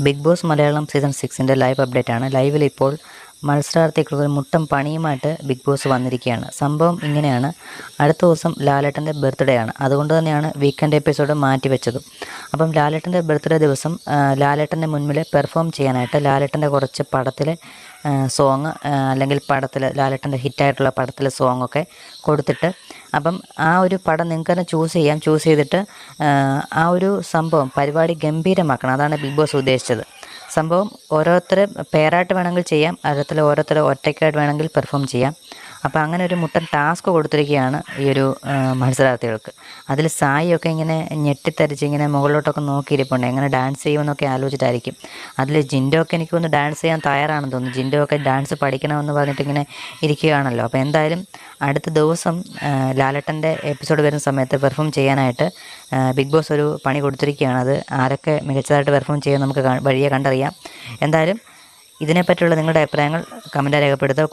Big Boss Malayalam season 6ൻ്റെ live update ആണ്. ലൈവിൽ ഇപ്പോൾ മത്സരാർത്ഥികൾക്ക് മുട്ടം പണിയുമായിട്ട് ബിഗ് ബോസ് വന്നിരിക്കുകയാണ്. സംഭവം ഇങ്ങനെയാണ്. അടുത്ത ദിവസം ലാലേട്ടൻ്റെ ബർത്ത്ഡേ ആണ്. അതുകൊണ്ട് തന്നെയാണ് വീക്കെൻഡ് എപ്പിസോഡ് മാറ്റിവെച്ചതും. അപ്പം ലാലേട്ടൻ്റെ ബർത്ത്ഡേ ദിവസം ലാലേട്ടൻ്റെ മുൻപിൽ പെർഫോം ചെയ്യാനായിട്ട് ലാലേട്ടൻ്റെ കുറച്ച് പടത്തിലെ സോങ് അല്ലെങ്കിൽ പടത്തിൽ ലാലേട്ടൻ്റെ ഹിറ്റായിട്ടുള്ള പടത്തിലെ സോങ്ങൊക്കെ കൊടുത്തിട്ട് അപ്പം ആ ഒരു പടം നിങ്ങൾക്ക് തന്നെ ചൂസ് ചെയ്തിട്ട് ആ ഒരു സംഭവം പരിപാടി ഗംഭീരമാക്കണം. അതാണ് ബിഗ് ബോസ് ഉദ്ദേശിച്ചത്. സംഭവം ഓരോരുത്തരെ പെയറായിട്ട് വേണമെങ്കിൽ ചെയ്യാം, ഓരോരുത്തരെ ഒറ്റയ്ക്കായിട്ട് വേണമെങ്കിൽ പെർഫോം ചെയ്യാം. അപ്പോൾ അങ്ങനെ ഒരു മുട്ടൻ ടാസ്ക് കൊടുത്തിരിക്കുകയാണ് ഈ ഒരു മത്സരാർത്ഥികൾക്ക്. അതിൽ സായിയൊക്കെ ഇങ്ങനെ ഞെട്ടിത്തരിച്ച് ഇങ്ങനെ മുകളിലോട്ടൊക്കെ നോക്കിയിരിപ്പുണ്ട്, എങ്ങനെ ഡാൻസ് ചെയ്യുമെന്നൊക്കെ ആലോചിച്ചിട്ടായിരിക്കും. അതിൽ ജിൻഡോ ഒക്കെ എനിക്ക് തോന്നുന്നു ഡാൻസ് ചെയ്യാൻ തയ്യാറാണെന്ന് തോന്നുന്നു. ജിൻഡോ ഒക്കെ ഡാൻസ് പഠിക്കണമെന്ന് പറഞ്ഞിട്ട് ഇങ്ങനെ ഇരിക്കുകയാണല്ലോ. അപ്പോൾ എന്തായാലും അടുത്ത ദിവസം ലാലേട്ടൻ്റെ എപ്പിസോഡ് വരുന്ന സമയത്ത് പെർഫോം ചെയ്യാനായിട്ട് ബിഗ് ബോസ് ഒരു പണി കൊടുത്തിരിക്കുകയാണ്. അത് ആരൊക്കെ മികച്ചതായിട്ട് പെർഫോം ചെയ്യാൻ നമുക്ക് വഴിയെ കണ്ടറിയാം. എന്തായാലും ഇതിനെപ്പറ്റിയുള്ള നിങ്ങളുടെ അഭിപ്രായങ്ങൾ കമൻറ്റായി രേഖപ്പെടുത്തുക.